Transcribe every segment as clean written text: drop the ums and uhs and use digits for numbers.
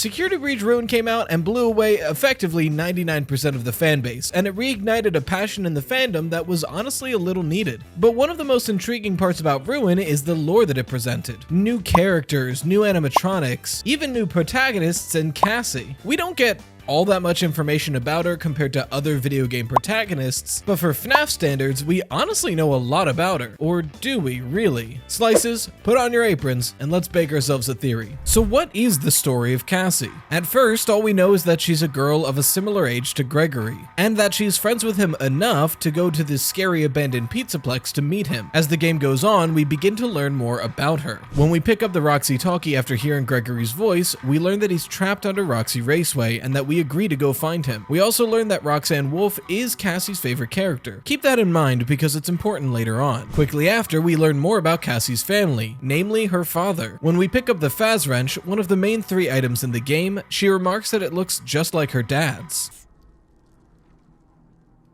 Security Breach Ruin came out and blew away effectively 99% of the fanbase, and it reignited a passion in the fandom that was honestly a little needed. But one of the most intriguing parts about Ruin is the lore that it presented. New characters, new animatronics, even new protagonists, and Cassie. We don't get all that much information about her compared to other video game protagonists, but for FNAF standards, we honestly know a lot about her. Or do we, really? Slices, put on your aprons, and let's bake ourselves a theory. So what is the story of Cassie? At first, all we know is that she's a girl of a similar age to Gregory, and that she's friends with him enough to go to this scary abandoned pizzaplex to meet him. As the game goes on, we begin to learn more about her. When we pick up the Roxy talkie after hearing Gregory's voice, we learn that he's trapped under Roxy Raceway, and that we agree to go find him. We also learn that Roxanne Wolf is Cassie's favorite character. Keep that in mind because it's important later on. Quickly after, we learn more about Cassie's family, namely her father. When we pick up the Faz Wrench, one of the main 3 items in the game, she remarks that it looks just like her dad's.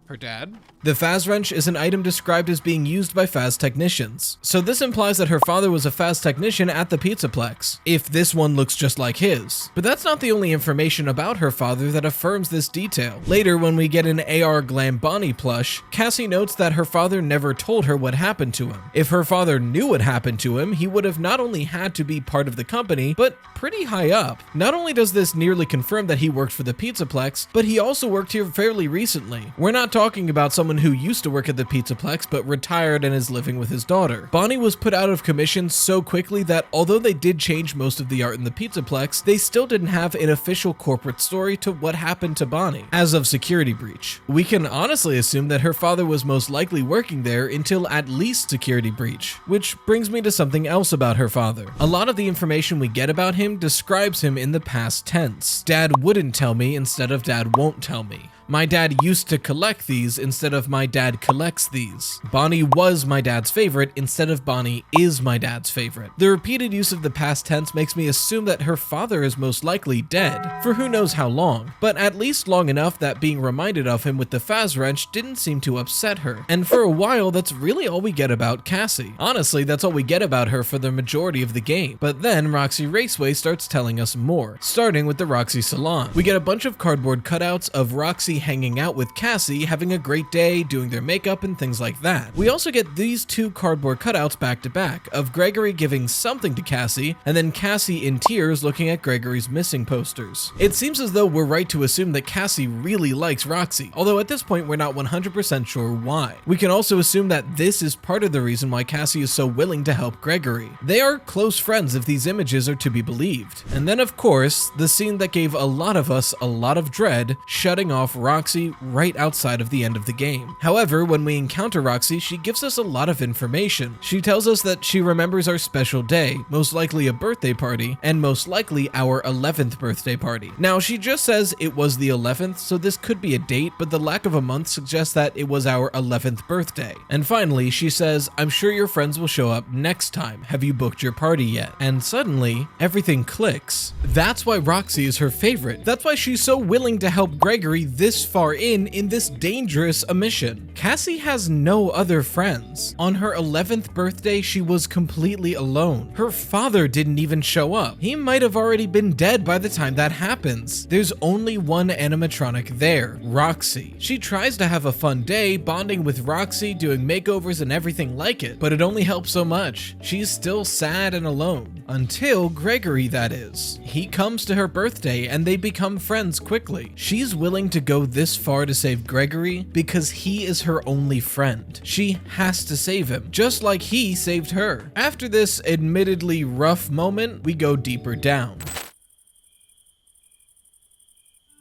Her dad? The Faz Wrench is an item described as being used by Faz technicians. So this implies that her father was a Faz technician at the Pizzaplex, if this one looks just like his. But that's not the only information about her father that affirms this detail. Later, when we get an AR Glam Bonnie plush, Cassie notes that her father never told her what happened to him. If her father knew what happened to him, he would have not only had to be part of the company, but pretty high up. Not only does this nearly confirm that he worked for the Pizzaplex, but he also worked here fairly recently. We're not talking about someone who used to work at the Pizzaplex but retired and is living with his daughter. Bonnie was put out of commission so quickly that although they did change most of the art in the Pizzaplex, they still didn't have an official corporate story to what happened to Bonnie. As of Security Breach, we can honestly assume that her father was most likely working there until at least Security Breach, which brings me to something else about her father. A lot of the information we get about him describes him in the past tense. Dad wouldn't tell me instead of dad won't tell me. My dad used to collect these instead of my dad collects these. Bonnie was my dad's favorite instead of Bonnie is my dad's favorite. The repeated use of the past tense makes me assume that her father is most likely dead, for who knows how long, but at least long enough that being reminded of him with the Faz Wrench didn't seem to upset her. And for a while, that's really all we get about Cassie. Honestly, that's all we get about her for the majority of the game. But then Roxy Raceway starts telling us more, starting with the Roxy Salon. We get a bunch of cardboard cutouts of Roxy hanging out with Cassie, having a great day, doing their makeup and things like that. We also get these 2 cardboard cutouts back to back of Gregory giving something to Cassie, and then Cassie in tears looking at Gregory's missing posters. It seems as though we're right to assume that Cassie really likes Roxy, although at this point we're not 100% sure why. We can also assume that this is part of the reason why Cassie is so willing to help Gregory. They are close friends if these images are to be believed. And then of course, the scene that gave a lot of us a lot of dread, shutting off Roxy right outside of the end of the game. However, when we encounter Roxy, she gives us a lot of information. She tells us that she remembers our special day, most likely a birthday party, and most likely our 11th birthday party. Now, she just says it was the 11th, so this could be a date, but the lack of a month suggests that it was our 11th birthday. And finally, she says, "I'm sure your friends will show up next time. Have you booked your party yet?" And suddenly, everything clicks. That's why Roxy is her favorite. That's why she's so willing to help Gregory this far in this dangerous mission. Cassie has no other friends. On her 11th birthday, she was completely alone. Her father didn't even show up. He might have already been dead by the time that happens. There's only one animatronic there, Roxy. She tries to have a fun day, bonding with Roxy, doing makeovers and everything like it, but it only helps so much. She's still sad and alone. Until Gregory, that is. He comes to her birthday and they become friends quickly. She's willing to go this far to save Gregory because he is her only friend. She has to save him, just like he saved her. After this admittedly rough moment, we go deeper down.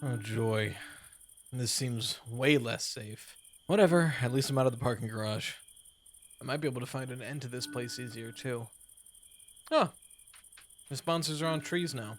Oh joy. This seems way less safe. Whatever, at least I'm out of the parking garage. I might be able to find an end to this place easier too. Oh, the sponsors are on trees now.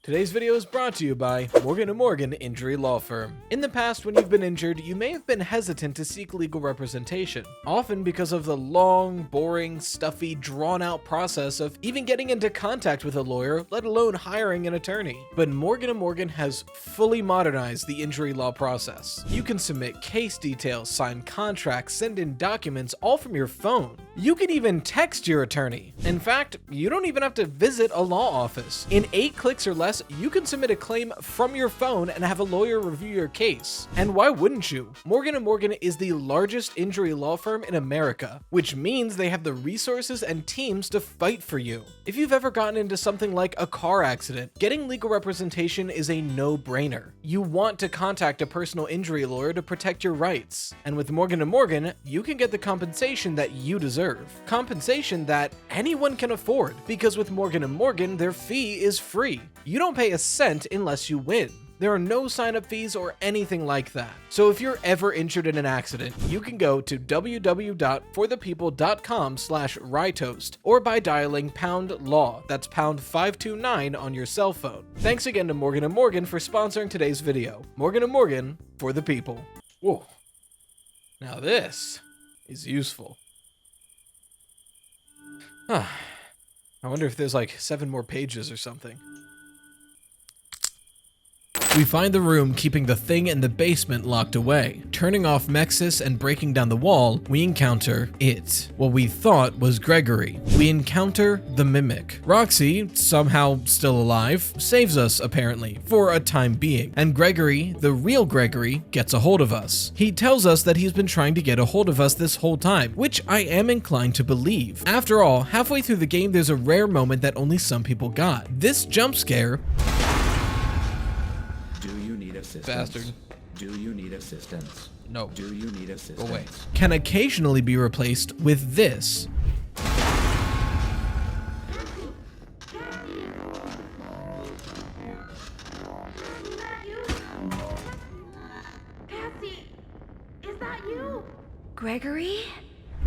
Today's video is brought to you by Morgan & Morgan Injury Law Firm. In the past, when you've been injured, you may have been hesitant to seek legal representation, often because of the long, boring, stuffy, drawn-out process of even getting into contact with a lawyer, let alone hiring an attorney. But Morgan & Morgan has fully modernized the injury law process. You can submit case details, sign contracts, send in documents, all from your phone. You can even text your attorney. In fact, you don't even have to visit a law office. In 8 clicks or less, you can submit a claim from your phone and have a lawyer review your case. And why wouldn't you? Morgan & Morgan is the largest injury law firm in America, which means they have the resources and teams to fight for you. If you've ever gotten into something like a car accident, getting legal representation is a no-brainer. You want to contact a personal injury lawyer to protect your rights. And with Morgan & Morgan, you can get the compensation that you deserve. Compensation that anyone can afford, because with Morgan & Morgan, their fee is free. You don't pay a cent unless you win. There are no sign-up fees or anything like that. So if you're ever injured in an accident, you can go to www.forthepeople.com/rytoast or by dialing #law. That's #529 on your cell phone. Thanks again to Morgan & Morgan for sponsoring today's video. Morgan & Morgan, for the people. Whoa. Now this is useful. I wonder if there's like 7 more pages or something. We find the room keeping the thing in the basement locked away. Turning off MXES and breaking down the wall, we encounter it. What we thought was Gregory. We encounter the Mimic. Roxy, somehow still alive, saves us apparently, for a time being. And Gregory, the real Gregory, gets a hold of us. He tells us that he's been trying to get a hold of us this whole time, which I am inclined to believe. After all, halfway through the game there's a rare moment that only some people got. This jump scare... Bastard. Do you need assistance? No. Do you need assistance? Go away. Can occasionally be replaced with this. Cassie, is that you? Gregory?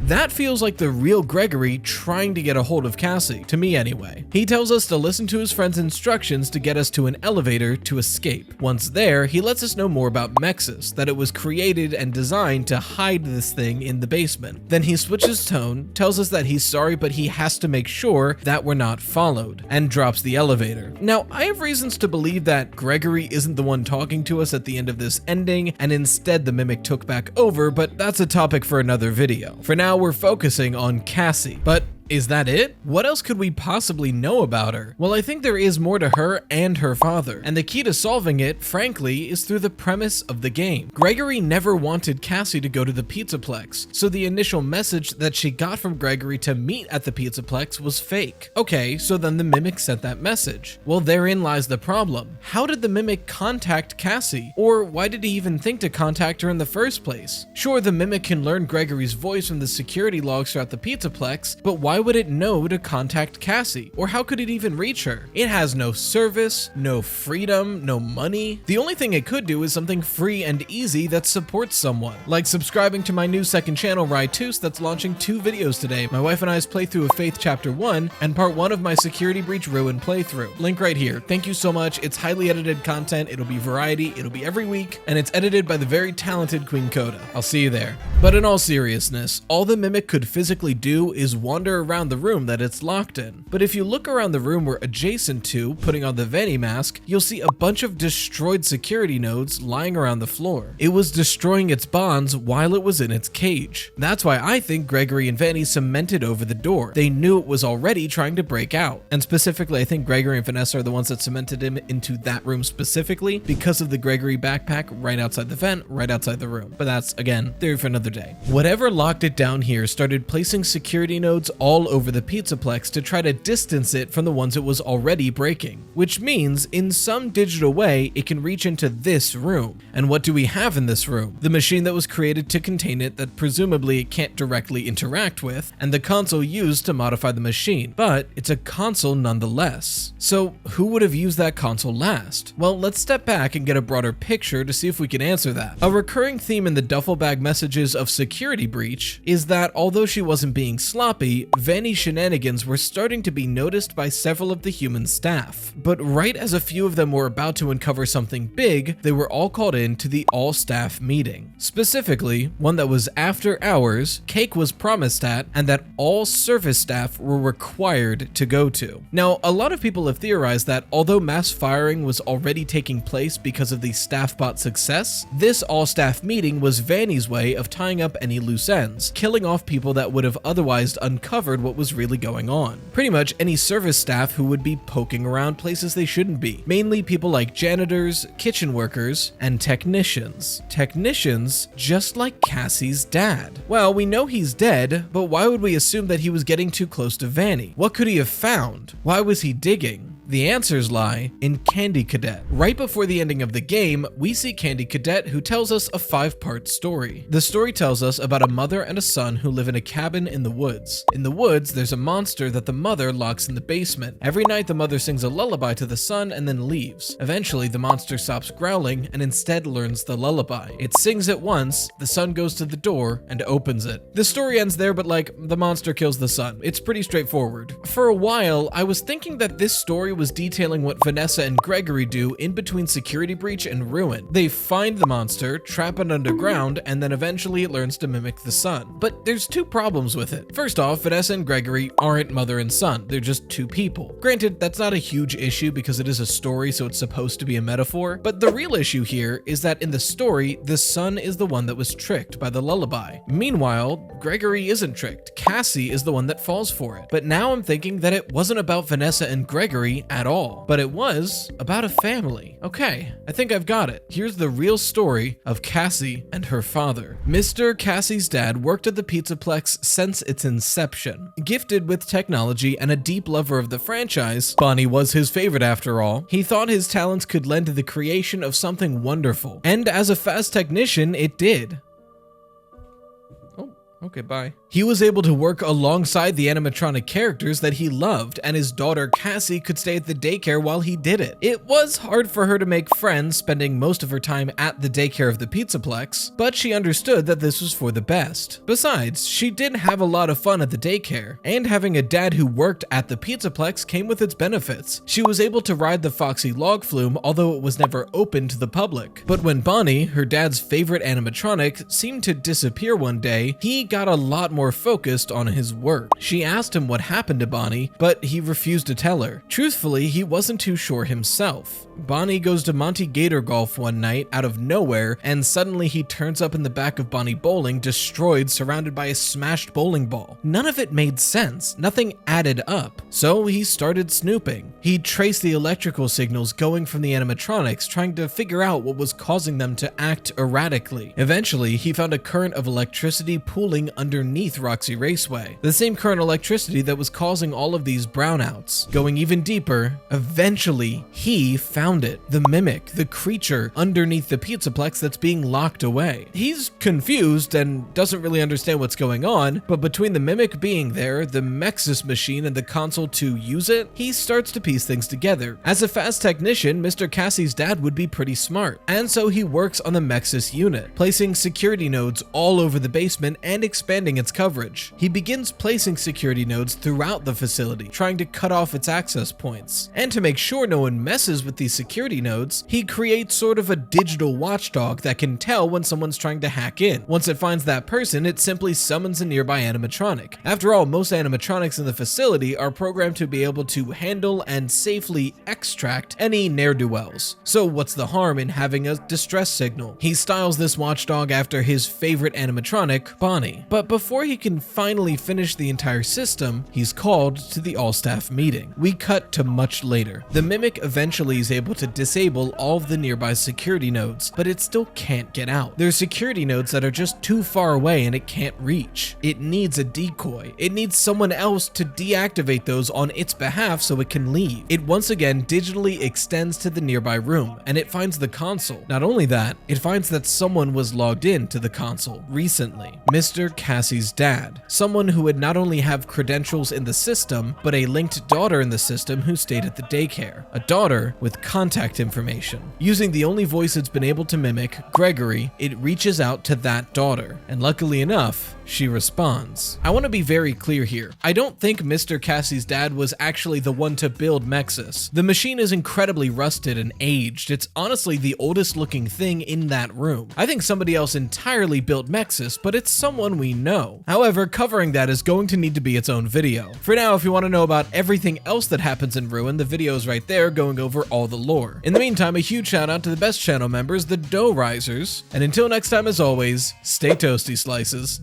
That feels like the real Gregory trying to get a hold of Cassie, to me anyway. He tells us to listen to his friend's instructions to get us to an elevator to escape. Once there, he lets us know more about MXES, that it was created and designed to hide this thing in the basement. Then he switches tone, tells us that he's sorry but he has to make sure that we're not followed, and drops the elevator. Now, I have reasons to believe that Gregory isn't the one talking to us at the end of this ending, and instead the Mimic took back over, but that's a topic for another video. For now, we're focusing on Cassie, but is that it? What else could we possibly know about her? Well, I think there is more to her and her father, and the key to solving it, frankly, is through the premise of the game. Gregory never wanted Cassie to go to the Pizzaplex, so the initial message that she got from Gregory to meet at the Pizzaplex was fake. Okay, so then the Mimic sent that message. Well, therein lies the problem. How did the Mimic contact Cassie? Or why did he even think to contact her in the first place? Sure, the Mimic can learn Gregory's voice from the security logs throughout the Pizzaplex, but why would it know to contact Cassie? Or how could it even reach her? It has no service, no freedom, no money. The only thing it could do is something free and easy that supports someone, like subscribing to my new second channel, Rytoast, that's launching 2 videos today. My wife and I's playthrough of Faith Chapter 1 and part 1 of my Security Breach Ruin playthrough. Link right here. Thank you so much. It's highly edited content. It'll be variety. It'll be every week, and it's edited by the very talented Queen Coda. I'll see you there. But in all seriousness, all the Mimic could physically do is wander around the room that it's locked in. But if you look around the room we're adjacent to, putting on the Vanny mask, you'll see a bunch of destroyed security nodes lying around the floor. It was destroying its bonds while it was in its cage. That's why I think Gregory and Vanny cemented over the door. They knew it was already trying to break out. And specifically, I think Gregory and Vanessa are the ones that cemented him into that room specifically because of the Gregory backpack right outside the vent, right outside the room. But that's, again, theory for another day. Whatever locked it down here started placing security nodes all over the Pizzaplex to try to distance it from the ones it was already breaking, which means in some digital way it can reach into this room. And what do we have in this room? The machine that was created to contain it that presumably it can't directly interact with, and the console used to modify the machine, but it's a console nonetheless. So who would have used that console last? Well, let's step back and get a broader picture to see if we can answer that. A recurring theme in the duffel bag messages of Security Breach is that although she wasn't being sloppy, Vanny's shenanigans were starting to be noticed by several of the human staff. But right as a few of them were about to uncover something big, they were all called in to the all-staff meeting. Specifically, one that was after hours, cake was promised at, and that all service staff were required to go to. Now, a lot of people have theorized that although mass firing was already taking place because of the staff bot success, this all-staff meeting was Vanny's way of tying up any loose ends, killing off people that would have otherwise uncovered what was really going on. Pretty much any service staff who would be poking around places they shouldn't be, mainly people like janitors, kitchen workers, and technicians. Technicians just like Cassie's dad. Well, we know he's dead, but why would we assume that he was getting too close to Vanny? What could he have found? Why was he digging? The answers lie in Candy Cadet. Right before the ending of the game, we see Candy Cadet, who tells us a 5-part story. The story tells us about a mother and a son who live in a cabin in the woods. In the woods, there's a monster that the mother locks in the basement. Every night, the mother sings a lullaby to the son and then leaves. Eventually, the monster stops growling and instead learns the lullaby. It sings it once, the son goes to the door and opens it. The story ends there, but like, the monster kills the son. It's pretty straightforward. For a while, I was thinking that this story was detailing what Vanessa and Gregory do in between Security Breach and Ruin. They find the monster, trap it underground, and then eventually it learns to mimic the son. But there's two problems with it. First off, Vanessa and Gregory aren't mother and son, they're just two people. Granted, that's not a huge issue because it is a story, so it's supposed to be a metaphor, but the real issue here is that in the story, the son is the one that was tricked by the lullaby. Meanwhile, Gregory isn't tricked. Cassie is the one that falls for it. But now I'm thinking that it wasn't about Vanessa and Gregory at all, but it was about a family. Okay, I think I've got it. Here's the real story of Cassie and her father. Mr. Cassie's dad worked at the Pizzaplex since its inception. Gifted with technology and a deep lover of the franchise, Bonnie was his favorite after all, he thought his talents could lend to the creation of something wonderful. And as a fast technician, it did. Okay, bye. He was able to work alongside the animatronic characters that he loved, and his daughter Cassie could stay at the daycare while he did it. It was hard for her to make friends, spending most of her time at the daycare of the Pizzaplex, but she understood that this was for the best. Besides, she did have a lot of fun at the daycare, and having a dad who worked at the Pizzaplex came with its benefits. She was able to ride the Foxy log flume, although it was never open to the public. But when Bonnie, her dad's favorite animatronic, seemed to disappear one day, he got a lot more focused on his work. She asked him what happened to Bonnie, but he refused to tell her. Truthfully, he wasn't too sure himself. Bonnie goes to Monty Gator Golf one night out of nowhere, and suddenly he turns up in the back of Bonnie Bowling, destroyed, surrounded by a smashed bowling ball. None of it made sense. Nothing added up. So he started snooping. He traced the electrical signals going from the animatronics, trying to figure out what was causing them to act erratically. Eventually, he found a current of electricity pooling underneath Roxy Raceway. The same current electricity that was causing all of these brownouts. Going even deeper, eventually, he found it. The mimic, the creature underneath the Pizzaplex that's being locked away. He's confused and doesn't really understand what's going on, but between the mimic being there, the MXES machine, and the console to use it, he starts to piece things together. As a fast technician, Mr. Cassie's dad would be pretty smart, and so he works on the MXES unit, placing security nodes all over the basement and expanding its coverage. He begins placing security nodes throughout the facility, trying to cut off its access points. And to make sure no one messes with these security nodes, he creates sort of a digital watchdog that can tell when someone's trying to hack in. Once it finds that person, it simply summons a nearby animatronic. After all, most animatronics in the facility are programmed to be able to handle and safely extract any ne'er-do-wells. So what's the harm in having a distress signal? He styles this watchdog after his favorite animatronic, Bonnie. But before he can finally finish the entire system, he's called to the all-staff meeting. We cut to much later. The mimic eventually is able to disable all of the nearby security nodes, but it still can't get out. There's security nodes that are just too far away and it can't reach. It needs a decoy. It needs someone else to deactivate those on its behalf so it can leave. It once again digitally extends to the nearby room, and it finds the console. Not only that, it finds that someone was logged in to the console recently. Mr. Cassie's dad, someone who would not only have credentials in the system, but a linked daughter in the system who stayed at the daycare. A daughter with contact information. Using the only voice it's been able to mimic, Gregory, it reaches out to that daughter. And luckily enough, She responds. I want to be very clear here. I don't think Mr. Cassie's dad was actually the one to build MXES. The machine is incredibly rusted and aged. It's honestly the oldest looking thing in that room. I think somebody else entirely built MXES, but it's someone we know. However, covering that is going to need to be its own video. For now, if you want to know about everything else that happens in Ruin, the video is right there going over all the lore. In the meantime, a huge shout out to the best channel members, the Dough Risers, and until next time, as always, stay toasty, slices.